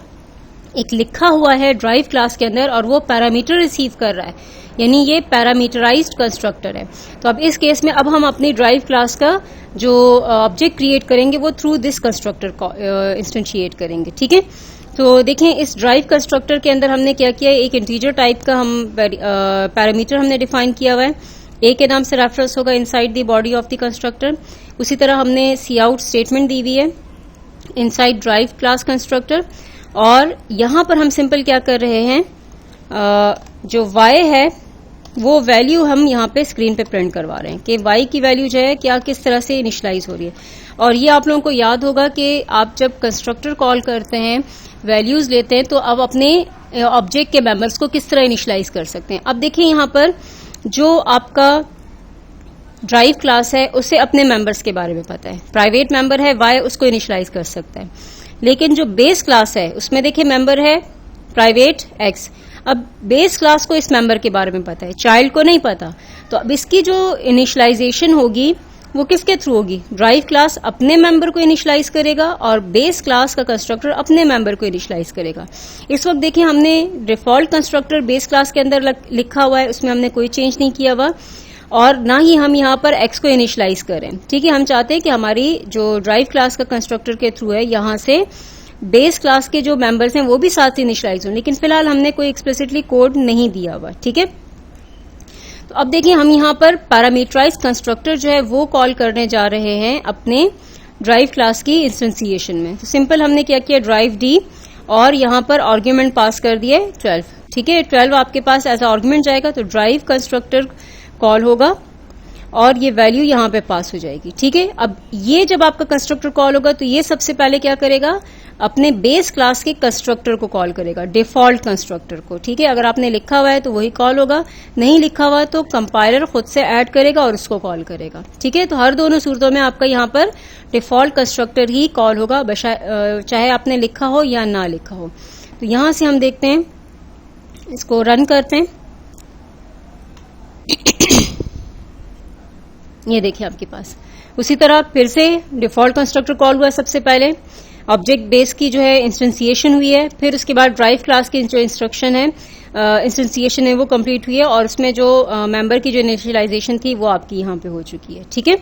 एक लिखा हुआ है ड्राइव क्लास के अंदर और वो पैरामीटर रिसीव कर रहा है, यानी ये पैरामीटराइज्ड कंस्ट्रक्टर है, तो अब इस केस में अब हम अपनी ड्राइव क्लास का जो ऑब्जेक्ट क्रिएट करेंगे वो थ्रू दिस कंस्ट्रक्टर इंस्टेंशिएट करेंगे। ठीक है, तो देखें इस ड्राइव कंस्ट्रक्टर के अंदर हमने क्या किया है, एक इंटीजर टाइप का हम पैरामीटर हमने डिफाइन किया हुआ है, ए के नाम से रेफरेंस होगा inside the body of the constructor. उसी तरह हमने सी आउट स्टेटमेंट दी हुई है इनसाइड ड्राइव क्लास कंस्ट्रक्टर, और यहां पर हम सिंपल क्या कर रहे हैं, जो y है वो वैल्यू हम यहाँ पे स्क्रीन पे प्रिंट करवा रहे हैं कि y की वैल्यू जो है क्या किस तरह से इनिशियलाइज हो रही है। और ये आप लोगों को याद होगा कि आप जब कंस्ट्रक्टर कॉल करते हैं, वैल्यूज लेते हैं, तो अब अपने ऑब्जेक्ट के मेंबर्स को किस तरह इनिशियलाइज कर सकते हैं। अब देखिए यहाँ पर जो आपका ड्राइव क्लास है उसे अपने मेंबर्स के बारे में पता है, प्राइवेट मेंबर है y, उसको इनिशियलाइज कर सकता है। लेकिन जो बेस क्लास है उसमें देखिए मेंबर है प्राइवेट x, अब बेस क्लास को इस मेंबर के बारे में पता है, चाइल्ड को नहीं पता, तो अब इसकी जो इनिशियलाइजेशन होगी वो किसके थ्रू होगी, ड्राइव क्लास अपने मेंबर को इनिशियलाइज करेगा और बेस क्लास का कंस्ट्रक्टर अपने मेंबर को इनिशियलाइज करेगा। इस वक्त देखिए हमने डिफॉल्ट कंस्ट्रक्टर बेस क्लास के अंदर लिखा हुआ है, उसमें हमने कोई चेंज नहीं किया हुआ और ना ही हम यहाँ पर एक्स को इनिशियलाइज करें। ठीक है, हम चाहते हैं कि हमारी जो ड्राइव क्लास का कंस्ट्रक्टर के थ्रू है यहाँ से बेस क्लास के जो मेंबर्स हैं वो भी साथ इनिशियलाइज हों, लेकिन फिलहाल हमने कोई एक्सप्लिसिटली कोड नहीं दिया हुआ। ठीक है, तो अब देखिए हम यहाँ पर पैरामीटराइज कंस्ट्रक्टर जो है वो कॉल करने जा रहे हैं अपने ड्राइव क्लास की इंस्टेंसिएशन में। तो सिंपल हमने क्या किया, ड्राइव डी और यहाँ पर आर्ग्यूमेंट पास कर दिए 12। ठीक है, 12 आपके पास एज आर्ग्यूमेंट जाएगा तो ड्राइव कंस्ट्रक्टर कॉल होगा और ये वैल्यू यहाँ पे पास हो जाएगी। ठीक है, अब ये जब आपका कंस्ट्रक्टर कॉल होगा तो ये सबसे पहले क्या करेगा, अपने बेस क्लास के कंस्ट्रक्टर को कॉल करेगा, डिफॉल्ट कंस्ट्रक्टर को। ठीक है, अगर आपने लिखा हुआ है तो वही कॉल होगा, नहीं लिखा हुआ तो कंपाइलर खुद से ऐड करेगा और उसको कॉल करेगा। ठीक है, तो हर दोनों सूरतों में आपका यहाँ पर डिफॉल्ट कंस्ट्रक्टर ही कॉल होगा, चाहे आपने लिखा हो या ना लिखा हो। तो यहां से हम देखते हैं, इसको रन करते हैं। ये देखिए आपके पास उसी तरह फिर से डिफॉल्ट कंस्ट्रक्टर कॉल हुआ सबसे पहले, ऑब्जेक्ट बेस की जो है इंस्टेंसिएशन हुई है, फिर उसके बाद ड्राइव क्लास की जो इंस्ट्रक्शन है इंस्टेंसिएशन है वो कंप्लीट हुई है, और उसमें जो मेंबर की जो इनिशियलाइजेशन थी वो आपकी यहाँ पे हो चुकी है। ठीक है,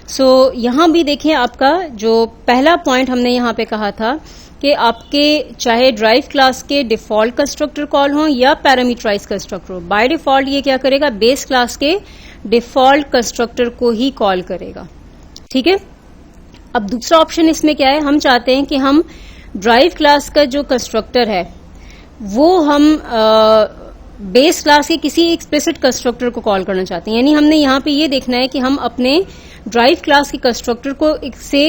सो यहाँ भी देखिए आपका जो पहला पॉइंट हमने यहाँ पे कहा था कि आपके चाहे ड्राइव क्लास के डिफॉल्ट कंस्ट्रक्टर कॉल हो या पैरामीटराइज कंस्ट्रक्टर हो, बाय डिफॉल्ट ये क्या करेगा, बेस क्लास के डिफॉल्ट कंस्ट्रक्टर को ही कॉल करेगा। ठीक है, अब दूसरा ऑप्शन इसमें क्या है, हम चाहते हैं कि हम ड्राइव क्लास का जो कंस्ट्रक्टर है वो हम बेस क्लास के किसी एक्सप्लिसिट कंस्ट्रक्टर को कॉल करना चाहते हैं। यानी हमने यहाँ पे ये देखना है कि हम अपने ड्राइव क्लास के कंस्ट्रक्टर को से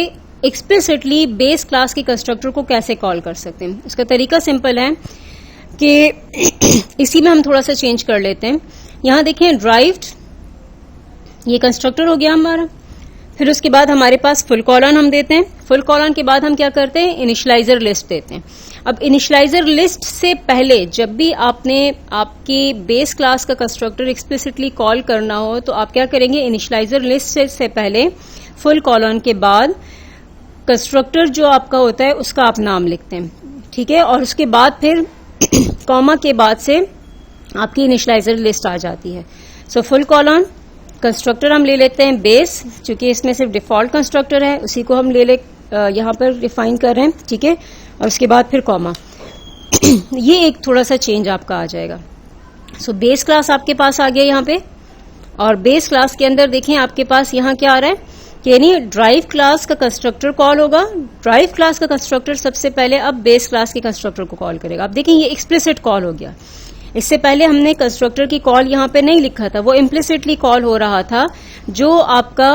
एक्सप्लिसिटली बेस क्लास के कंस्ट्रक्टर को कैसे कॉल कर सकते हैं। उसका तरीका सिंपल है कि इसी में हम थोड़ा सा चेंज कर लेते हैं। यहां देखें ड्राइव्ड, ये कंस्ट्रक्टर हो गया हमारा, फिर उसके बाद हमारे पास फुल कॉलन हम देते हैं, फुल कॉलन के बाद हम क्या करते हैं, इनिशियलाइजर लिस्ट देते हैं। अब इनिशियलाइजर लिस्ट से पहले जब भी आपने आपके बेस क्लास का कंस्ट्रक्टर एक्सप्लिसिटली कॉल करना हो तो आप क्या करेंगे, इनिशियलाइजर लिस्ट से पहले फुल कॉलन के बाद कंस्ट्रक्टर जो आपका होता है उसका आप नाम लिखते हैं। ठीक है, और उसके बाद फिर कॉमा के बाद से आपकी इनिशियलाइजर लिस्ट आ जाती है। सो फुल कॉलन कंस्ट्रक्टर हम ले लेते हैं बेस, क्योंकि इसमें सिर्फ डिफॉल्ट कंस्ट्रक्टर है उसी को हम यहां पर डिफाइन कर रहे हैं। ठीक है, और उसके बाद फिर कॉमा ये एक थोड़ा सा चेंज आपका आ जाएगा। सो बेस क्लास आपके पास आ गया यहाँ पे, और बेस क्लास के अंदर देखें आपके पास यहाँ क्या आ रहा है, यानी ड्राइव क्लास का कंस्ट्रक्टर कॉल होगा। ड्राइव क्लास का कंस्ट्रक्टर सबसे पहले अब बेस क्लास के कंस्ट्रक्टर को कॉल करेगा। अब देखें ये एक्सप्लिसिट कॉल हो गया, इससे पहले हमने कंस्ट्रक्टर की कॉल यहां पे नहीं लिखा था, वो इम्प्लिसिटली कॉल हो रहा था। जो आपका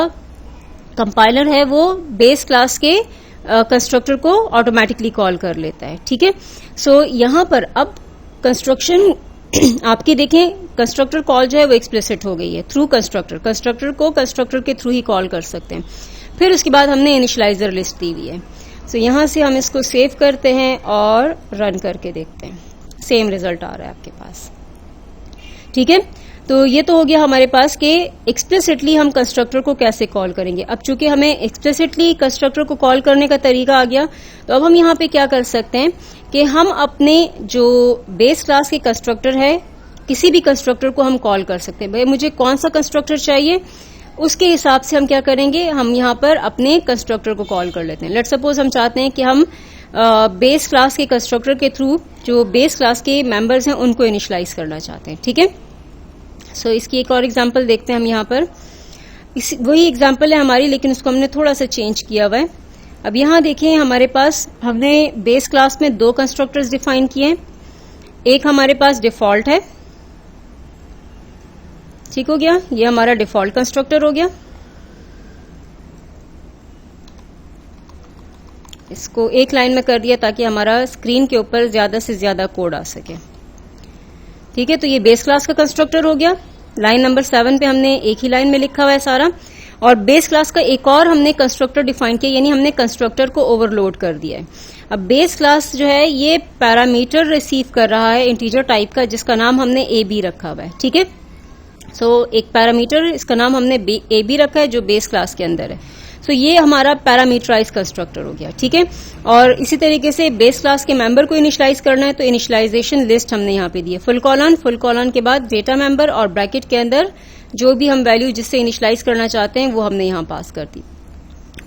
कंपाइलर है वो बेस क्लास के कंस्ट्रक्टर को ऑटोमेटिकली कॉल कर लेता है। ठीक है, सो यहां पर अब कंस्ट्रक्शन आपकी देखें कंस्ट्रक्टर कॉल जो है वो एक्सप्लिसिट हो गई है थ्रू कंस्ट्रक्टर, कंस्ट्रक्टर को कंस्ट्रक्टर के थ्रू ही कॉल कर सकते हैं। फिर उसके बाद हमने इनिशियलाइजर लिस्ट दी हुई है। सो यहां से हम इसको सेव करते हैं और रन करके देखते हैं, सेम रिजल्ट आ रहा है आपके पास। ठीक है, तो ये तो हो गया हमारे पास कि एक्सप्लिसिटली हम कंस्ट्रक्टर को कैसे कॉल करेंगे। अब चूंकि हमें एक्सप्लिसिटली कंस्ट्रक्टर को कॉल करने का तरीका आ गया, तो अब हम यहाँ पे क्या कर सकते हैं कि हम अपने जो बेस क्लास के कंस्ट्रक्टर है किसी भी कंस्ट्रक्टर को हम कॉल कर सकते हैं। भाई मुझे कौन सा कंस्ट्रक्टर चाहिए उसके हिसाब से हम क्या करेंगे, हम यहाँ पर अपने कंस्ट्रक्टर को कॉल कर लेते हैं। लेट्स सपोज हम चाहते हैं कि हम बेस क्लास के कंस्ट्रक्टर के थ्रू जो बेस क्लास के मेंबर्स हैं उनको इनिशियलाइज करना चाहते हैं। ठीक है, सो इसकी एक और एग्जांपल देखते हैं हम यहाँ पर। वही एग्जांपल है हमारी, लेकिन उसको हमने थोड़ा सा चेंज किया हुआ है। अब यहाँ देखिए हमारे पास हमने बेस क्लास में दो कंस्ट्रक्टर्स डिफाइन किए हैं। एक हमारे पास डिफॉल्ट है, ठीक हो गया, ये हमारा डिफॉल्ट कंस्ट्रक्टर हो गया। इसको एक लाइन में कर दिया ताकि हमारा स्क्रीन के ऊपर ज्यादा से ज्यादा कोड आ सके। ठीक है, तो ये बेस क्लास का कंस्ट्रक्टर हो गया। लाइन नंबर 7 पे हमने एक ही लाइन में लिखा हुआ है सारा। और बेस क्लास का एक और हमने कंस्ट्रक्टर डिफाइन किया, यानी हमने कंस्ट्रक्टर को ओवरलोड कर दिया है। अब बेस क्लास जो है ये पैरामीटर रिसीव कर रहा है इंटीजर टाइप का, जिसका नाम हमने ए बी रखा हुआ है। ठीक है, सो एक पैरामीटर, इसका नाम हमने ए बी रखा है जो बेस क्लास के अंदर है। सो ये हमारा पैरामीटराइज कंस्ट्रक्टर हो गया। ठीक है, और इसी तरीके से बेस क्लास के मेंबर को इनिशियलाइज करना है तो इनिशियलाइजेशन लिस्ट हमने यहाँ पे दी है। फुल कॉलन के बाद डेटा मेंबर और ब्रैकेट के अंदर जो भी हम वैल्यू जिससे इनिशियलाइज करना चाहते हैं वो हमने यहाँ पास कर दी।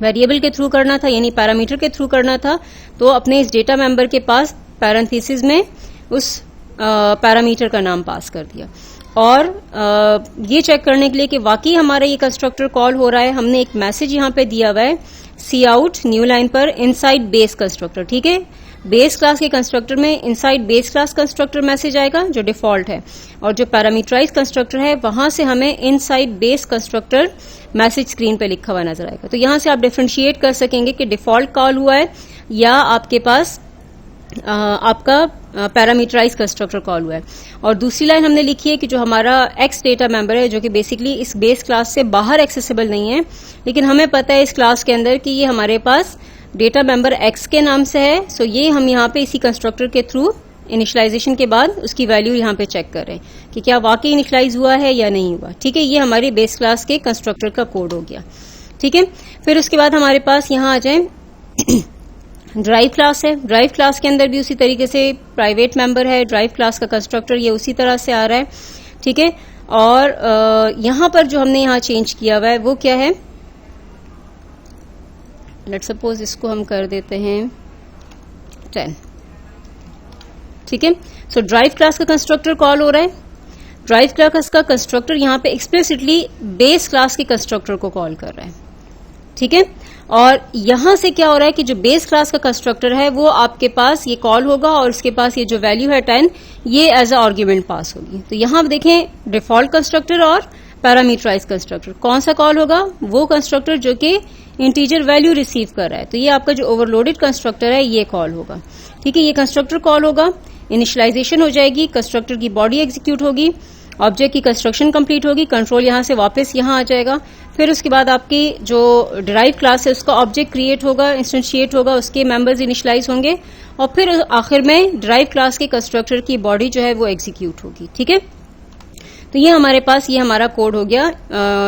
वेरिएबल के थ्रू करना था यानी पैरामीटर के थ्रू करना था, तो अपने इस डेटा मेंबर के पास पैरेंथेसिस में उस पैरामीटर का नाम पास कर दिया। और ये चेक करने के लिए कि वाकई हमारा ये कंस्ट्रक्टर कॉल हो रहा है, हमने एक मैसेज यहाँ पे दिया हुआ है सी आउट न्यू लाइन पर इनसाइड बेस कंस्ट्रक्टर। ठीक है, बेस क्लास के कंस्ट्रक्टर में inside base class constructor message आएगा जो डिफॉल्ट है, और जो पैरामीटराइज कंस्ट्रक्टर है वहां से हमें inside base constructor message screen पे लिखा हुआ नजर आएगा। तो यहां से आप डिफरेंशिएट कर सकेंगे कि डिफॉल्ट कॉल हुआ है या आपके पास आपका पैरामीटराइज कंस्ट्रक्टर कॉल हुआ है। और दूसरी लाइन हमने लिखी है कि जो हमारा एक्स डेटा मेंबर है जो कि बेसिकली इस बेस क्लास से बाहर एक्सेसिबल नहीं है, लेकिन हमें पता है इस क्लास के अंदर कि ये हमारे पास डेटा मेंबर एक्स के नाम से है। सो ये हम यहाँ पे इसी कंस्ट्रक्टर के थ्रू इनिशियलाइजेशन के बाद उसकी वैल्यू यहाँ पे चेक कर रहे हैं कि क्या वाकई इनिशियलाइज हुआ है या नहीं हुआ। ठीक है, ये हमारे बेस क्लास के कंस्ट्रक्टर का कोड हो गया। ठीक है। फिर उसके बाद हमारे पास यहाँ आ जाए ड्राइव क्लास है। ड्राइव क्लास के अंदर भी उसी तरीके से प्राइवेट मेंबर है, ड्राइव क्लास का कंस्ट्रक्टर ये उसी तरह से आ रहा है, ठीक है। और यहां पर जो हमने यहां चेंज किया हुआ है वो क्या है, लेट्स सपोज इसको हम कर देते हैं 10, ठीक है। सो ड्राइव क्लास का कंस्ट्रक्टर कॉल हो रहा है। ड्राइव क्लास का कंस्ट्रक्टर यहां पे एक्सप्लिसिटली बेस क्लास के कंस्ट्रक्टर को कॉल कर रहा है, ठीक है। और यहां से क्या हो रहा है कि जो बेस क्लास का कंस्ट्रक्टर है वो आपके पास ये कॉल होगा और उसके पास ये जो वैल्यू है 10 ये एज अ आर्ग्यूमेंट पास होगी। तो यहां देखें डिफॉल्ट कंस्ट्रक्टर और पैरामीटराइज कंस्ट्रक्टर कौन सा कॉल होगा, वो कंस्ट्रक्टर जो कि इंटीजर वैल्यू रिसीव कर रहा है। तो ये आपका जो ओवरलोडेड कंस्ट्रक्टर है ये कॉल होगा, ठीक है। ये कंस्ट्रक्टर कॉल होगा, इनिशियलाइजेशन हो जाएगी, कंस्ट्रक्टर की बॉडी एग्जीक्यूट होगी, ऑब्जेक्ट की कंस्ट्रक्शन कंप्लीट होगी, कंट्रोल यहां से वापस यहां आ जाएगा। फिर उसके बाद आपकी जो डिराइव क्लास है उसका ऑब्जेक्ट क्रिएट होगा, इंस्टेंशिएट होगा, उसके मेंबर्स इनिशियलाइज होंगे और फिर आखिर में डिराइव क्लास के कंस्ट्रक्टर की बॉडी जो है वो एग्जीक्यूट होगी, ठीक है। तो ये हमारे पास ये हमारा कोड हो गया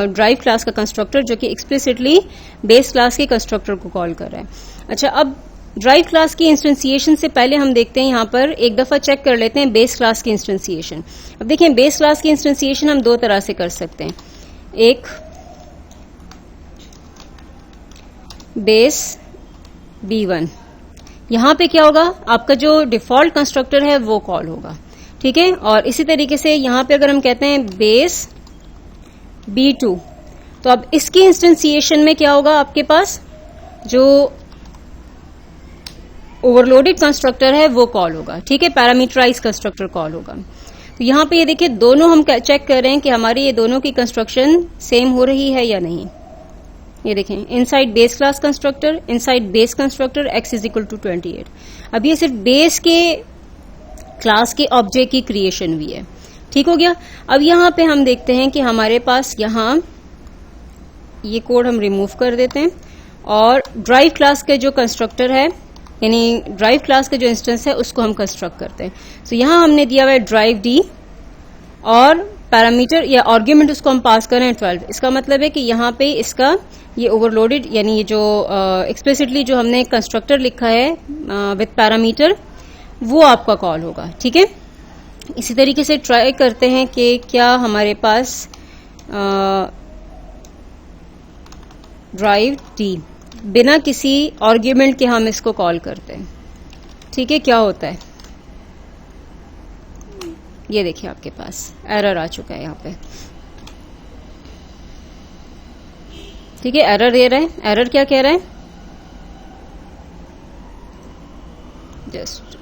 ड्राइव क्लास का कंस्ट्रक्टर जो कि एक्सप्लिसिटली बेस क्लास के कंस्ट्रक्टर को कॉल कर रहा है। अच्छा, अब ड्राइव क्लास की इंस्टेंसिएशन से पहले हम देखते हैं यहां पर एक दफा चेक कर लेते हैं बेस क्लास की इंस्टेंसिएशन। अब देखें बेस क्लास की इंस्टेंसिएशन हम दो तरह से कर सकते हैं, एक बेस B1, यहां पे क्या होगा आपका जो डिफॉल्ट कंस्ट्रक्टर है वो कॉल होगा, ठीक है। और इसी तरीके से यहां पे अगर हम कहते हैं बेस B2 तो अब इसकी इंस्टेंसिएशन में क्या होगा, आपके पास जो ओवरलोडेड कंस्ट्रक्टर है वो कॉल होगा, ठीक है, पैरामीटराइज कंस्ट्रक्टर कॉल होगा। तो यहां पे ये देखिए दोनों हम चेक कर रहे हैं कि हमारी ये दोनों की कंस्ट्रक्शन सेम हो रही है या नहीं। ये देखें inside base class constructor, inside base constructor x is equal to 28। अब ये सिर्फ बेस के क्लास के ऑब्जेक्ट की क्रिएशन हुई है, ठीक हो गया। अब यहां पे हम देखते हैं कि हमारे पास यहां ये कोड हम रिमूव कर देते हैं और ड्राइव क्लास के जो कंस्ट्रक्टर है यानी ड्राइव क्लास का जो इंस्टेंस है उसको हम कंस्ट्रक्ट करते हैं। तो यहां हमने दिया हुआ है ड्राइव डी और पैरामीटर या आर्ग्यूमेंट उसको हम पास कर रहे हैं 12। इसका मतलब है कि यहां पे इसका ये ओवरलोडेड यानी ये जो एक्सप्लिसिटली जो हमने कंस्ट्रक्टर लिखा है विद पैरामीटर वो आपका कॉल होगा, ठीक है। इसी तरीके से ट्राई करते हैं कि क्या हमारे पास ड्राइव डी बिना किसी आर्ग्यूमेंट के हम इसको कॉल करते हैं, ठीक है, क्या होता है। ये देखिए आपके पास एरर आ चुका है यहाँ पे, ठीक है, एरर दे रहा है। एरर क्या कह रहा है, जस्ट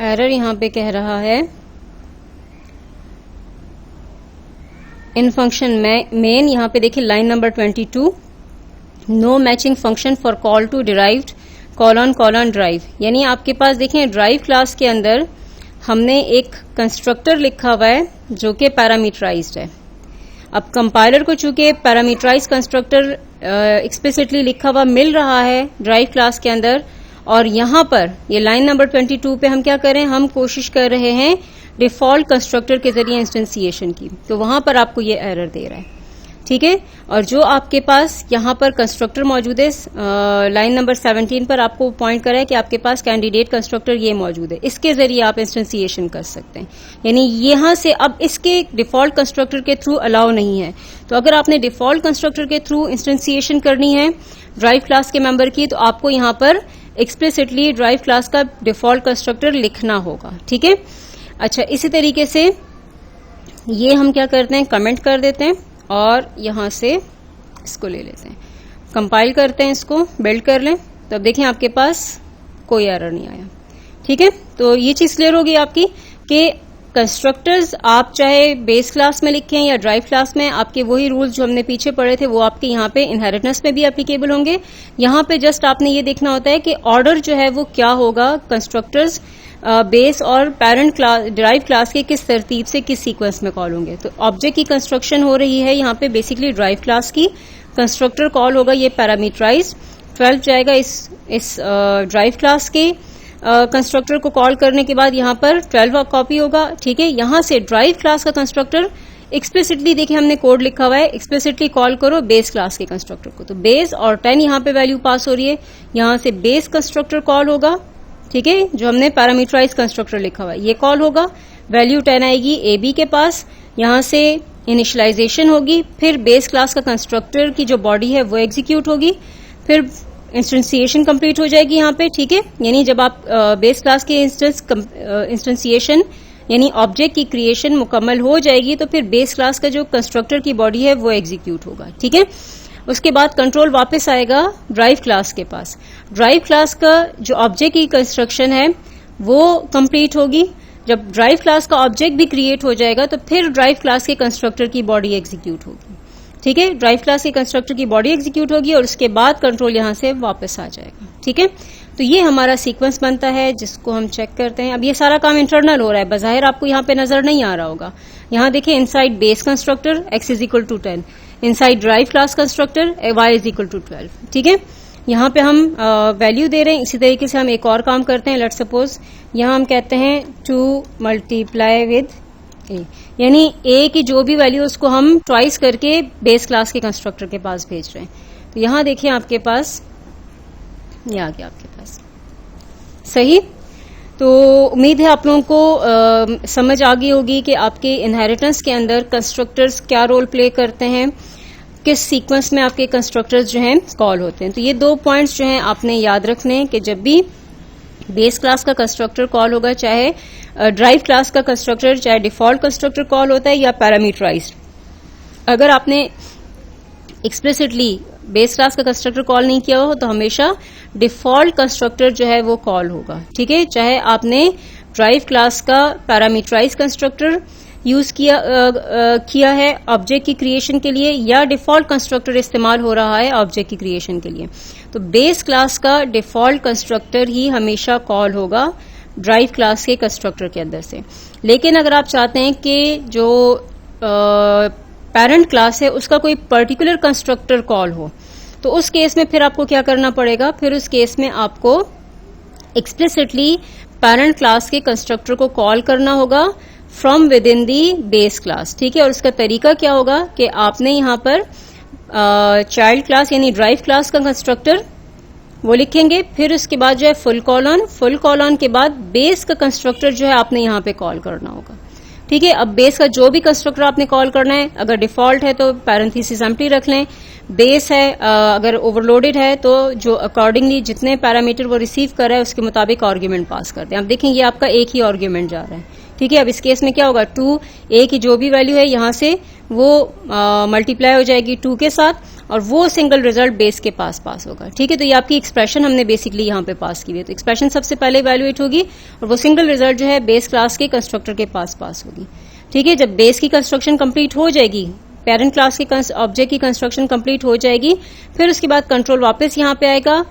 एरर यहां पे कह रहा है इन फंक्शन मेन, यहां पे देखिए line number 22, no matching function for call to derived colon drive. यानी आपके पास देखें ड्राइव क्लास के अंदर हमने एक कंस्ट्रक्टर लिखा हुआ है जो कि पैरामीटराइज्ड है। अब कंपाइलर को चूंकि पैरामीटराइज कंस्ट्रक्टर एक्सप्लिसिटली लिखा हुआ मिल रहा है ड्राइव क्लास के अंदर और यहां पर ये लाइन नंबर 22 पे हम क्या करें, हम कोशिश कर रहे हैं डिफॉल्ट कंस्ट्रक्टर के जरिए इंस्टेंसिएशन की, तो वहां पर आपको ये एरर दे रहा है, ठीक है। और जो आपके पास यहां पर कंस्ट्रक्टर मौजूद है लाइन नंबर 17 पर आपको पॉइंट करा है कि आपके पास कैंडिडेट कंस्ट्रक्टर ये मौजूद है, इसके जरिए आप इंस्टेंसिएशन कर सकते हैं। यानी यहां से अब इसके डिफॉल्ट कंस्ट्रक्टर के थ्रू अलाउ नहीं है। तो अगर आपने डिफॉल्ट कंस्ट्रक्टर के थ्रू इंस्टेंसिएशन करनी है ड्राइव क्लास के मेंबर की तो आपको यहां पर एक्सप्लिसिटली ड्राइव क्लास का डिफॉल्ट कंस्ट्रक्टर लिखना होगा, ठीक है। अच्छा, इसी तरीके से ये हम क्या करते हैं, कमेंट कर देते हैं और यहां से इसको ले लेते हैं, कंपाइल करते हैं, इसको बिल्ड कर लें। तो अब देखें आपके पास कोई एरर नहीं आया, ठीक है। तो ये चीज क्लियर होगी आपकी कि कंस्ट्रक्टर्स आप चाहे बेस क्लास में लिखें या ड्राइव क्लास में, आपके वही रूल्स जो हमने पीछे पढ़े थे वो आपके यहाँ पे इनहेरिटेंस में भी एप्लीकेबल होंगे। यहाँ पे जस्ट आपने ये देखना होता है कि ऑर्डर जो है वो क्या होगा, कंस्ट्रक्टर्स बेस और पैरेंट क्लास ड्राइव क्लास के किस तरतीब से किस सीक्वेंस में कॉल होंगे। तो ऑब्जेक्ट की कंस्ट्रक्शन हो रही है यहाँ पे बेसिकली ड्राइव क्लास की, कंस्ट्रक्टर कॉल होगा ये पैरामीटराइज, 12 जाएगा इस ड्राइव क्लास के कंस्ट्रक्टर को कॉल करने के बाद यहाँ पर 12 कॉपी होगा, ठीक है। यहाँ से ड्राइव क्लास का कंस्ट्रक्टर एक्सप्लिसिटली, देखिए हमने कोड लिखा हुआ है, एक्सप्लिसिटली कॉल करो बेस क्लास के कंस्ट्रक्टर को, तो बेस और 10 यहाँ पे वैल्यू पास हो रही है, यहाँ से बेस कंस्ट्रक्टर कॉल होगा, ठीक है, जो हमने पैरामीटराइज कंस्ट्रक्टर लिखा हुआ है ये कॉल होगा, वैल्यू 10 आएगी ए बी के पास, यहाँ से इनिशियलाइजेशन होगी, फिर बेस क्लास का कंस्ट्रक्टर की जो बॉडी है वो एग्जीक्यूट होगी, फिर इंस्टेंसिएशन कंप्लीट हो जाएगी यहाँ पे, ठीक है। यानी जब आप बेस क्लास के इंस्टेंसिएशन यानी ऑब्जेक्ट की क्रिएशन मुकम्मल हो जाएगी तो फिर बेस क्लास का जो कंस्ट्रक्टर की बॉडी है वो एग्जीक्यूट होगा, ठीक है। उसके बाद कंट्रोल वापस आएगा ड्राइव क्लास के पास, ड्राइव क्लास का जो ऑब्जेक्ट की कंस्ट्रक्शन है वो कंप्लीट होगी, जब ड्राइव क्लास का ऑब्जेक्ट भी क्रिएट हो जाएगा तो फिर ड्राइव क्लास के कंस्ट्रक्टर की बॉडी एग्जीक्यूट होगी, ठीक है। ड्राइव क्लास के कंस्ट्रक्टर की बॉडी एग्जीक्यूट होगी और उसके बाद कंट्रोल यहां से वापस आ जाएगा, ठीक है। तो ये हमारा सीक्वेंस बनता है जिसको हम चेक करते हैं। अब ये सारा काम इंटरनल हो रहा है, बज़ाहिर आपको यहाँ पे नजर नहीं आ रहा होगा। यहाँ देखिए inside base constructor x is equal to 10, inside drive class constructor y is equal to 12, ठीक है। यहाँ पे हम वैल्यू दे रहे हैं। इसी तरीके से हम एक और काम करते हैं, लेट्स सपोज यहाँ हम कहते हैं 2 मल्टीप्लाई विद ए, यानी ए की जो भी वैल्यू उसको हम ट्वाइस करके बेस क्लास के कंस्ट्रक्टर के पास भेज रहे हैं। तो यहाँ देखिए आपके पास ये आ गया आपके पास, सही। तो उम्मीद है आप लोगों को समझ आ गई होगी कि आपके इनहेरिटेंस के अंदर कंस्ट्रक्टर्स क्या रोल प्ले करते हैं, किस सीक्वेंस में आपके कंस्ट्रक्टर्स जो हैं कॉल होते हैं। तो ये 2 पॉइंट्स जो हैं आपने याद रखने हैं कि जब भी बेस क्लास का कंस्ट्रक्टर कॉल होगा, चाहे ड्राइव क्लास का कंस्ट्रक्टर, चाहे डिफॉल्ट कंस्ट्रक्टर कॉल होता है या पैरामीटराइज्ड, अगर आपने एक्सप्लिसिटली बेस क्लास का कंस्ट्रक्टर कॉल नहीं किया हो तो हमेशा डिफॉल्ट कंस्ट्रक्टर जो है वो कॉल होगा, ठीक है। चाहे आपने ड्राइव क्लास का पैरामीटराइज कंस्ट्रक्टर यूज किया है ऑब्जेक्ट की क्रिएशन के लिए या डिफॉल्ट कंस्ट्रक्टर इस्तेमाल हो रहा है ऑब्जेक्ट की क्रिएशन के लिए, तो बेस क्लास का डिफॉल्ट कंस्ट्रक्टर ही हमेशा कॉल होगा ड्राइव क्लास के कंस्ट्रक्टर के अंदर से। लेकिन अगर आप चाहते हैं कि जो पेरेंट क्लास है उसका कोई पर्टिकुलर कंस्ट्रक्टर कॉल हो, तो उस केस में फिर आपको क्या करना पड़ेगा, फिर उस केस में आपको एक्सप्लिसिटली पेरेंट क्लास के कंस्ट्रक्टर को कॉल करना होगा from with in the base class, ठीक है। और उसका तरीका क्या होगा कि आपने यहां पर चाइल्ड क्लास यानी ड्राइव क्लास का कंस्ट्रक्टर वो लिखेंगे, फिर उसके बाद जो है फुल कॉलन के बाद बेस का कंस्ट्रक्टर जो है आपने यहां पे कॉल करना होगा, ठीक है। अब बेस का जो भी कंस्ट्रक्टर आपने कॉल करना है, अगर डिफॉल्ट है तो पैरेंथेसिस एम्प्टी रख लें, बेस है अगर ओवरलोडेड है तो जो अकॉर्डिंगली जितने पैरामीटर वो रिसीव कर रहा है उसके मुताबिक आर्ग्यूमेंट पास करते हैं। अब देखें ये आपका एक ही आर्ग्यूमेंट जा रहा है, ठीक है। अब इस केस में क्या होगा, 2 ए की जो भी वैल्यू है यहां से वो मल्टीप्लाई हो जाएगी 2 के साथ और वो सिंगल रिजल्ट बेस के पास होगा, ठीक है। तो ये आपकी एक्सप्रेशन हमने बेसिकली यहां पे पास की हुई है, तो एक्सप्रेशन सबसे पहले इवैल्यूएट होगी और वो सिंगल रिजल्ट जो है बेस क्लास के कंस्ट्रक्टर के पास होगी, ठीक है। जब बेस की कंस्ट्रक्शन कंप्लीट हो जाएगी, पेरेंट क्लास के ऑब्जेक्ट की कंस्ट्रक्शन कंप्लीट हो जाएगी, फिर उसके बाद कंट्रोल वापस यहां पे आएगा,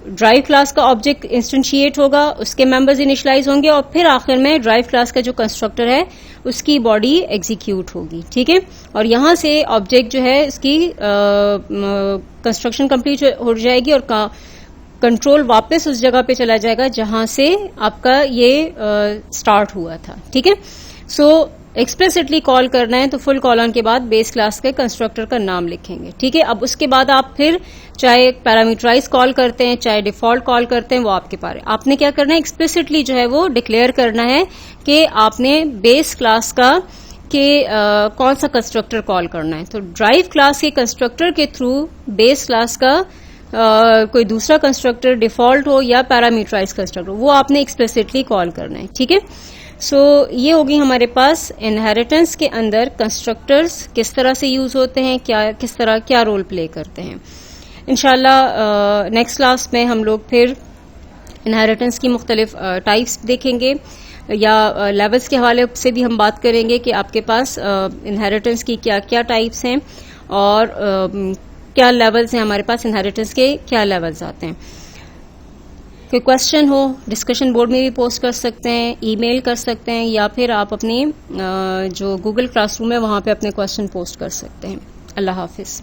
ड्राइव क्लास का ऑब्जेक्ट इंस्टेंशिएट होगा, उसके मेंबर्स इनिशियलाइज होंगे और फिर आखिर में ड्राइव क्लास का जो कंस्ट्रक्टर है उसकी बॉडी एग्जीक्यूट होगी, ठीक है। और यहां से ऑब्जेक्ट जो है इसकी कंस्ट्रक्शन कंप्लीट हो जाएगी और कंट्रोल वापस उस जगह पे चला जाएगा जहां से आपका ये स्टार्ट हुआ था, ठीक है। सो एक्सप्लिसिटली कॉल करना है तो फुल कॉलन के बाद बेस क्लास के कंस्ट्रक्टर का नाम लिखेंगे, ठीक है। अब उसके बाद आप फिर चाहे पैरामीटराइज कॉल करते हैं चाहे डिफॉल्ट कॉल करते हैं वो आपके पास, आपने क्या करना है, एक्सप्लिसिटली जो है वो डिक्लेयर करना है कि आपने बेस क्लास का कौन सा कंस्ट्रक्टर कॉल करना है। तो ड्राइव क्लास के कंस्ट्रक्टर के थ्रू बेस क्लास का कोई दूसरा कंस्ट्रक्टर डिफॉल्ट हो या पैरामीटराइज कंस्ट्रक्टर वो आपने एक्सप्लिसिटली कॉल करना है, ठीक है। सो ये होगी हमारे पास इनहेरिटेंस के अंदर कंस्ट्रक्टर्स किस तरह से यूज होते हैं, किस तरह क्या रोल प्ले करते हैं। इंशाल्लाह नेक्स्ट क्लास में हम लोग फिर इनहेरिटेंस की मुख्तलिफ टाइप्स देखेंगे या लेवल्स के हवाले से भी हम बात करेंगे कि आपके पास इनहेरिटेंस की क्या क्या टाइप्स हैं और क्या लेवल्स हैं, हमारे पास इनहेरिटेंस के क्या लेवल्स आते हैं। कोई क्वेश्चन हो डिस्कशन बोर्ड में भी पोस्ट कर सकते हैं, ईमेल कर सकते हैं या फिर आप अपने जो गूगल क्लासरूम है वहां पे अपने क्वेश्चन पोस्ट कर सकते हैं। अल्लाह हाफिज।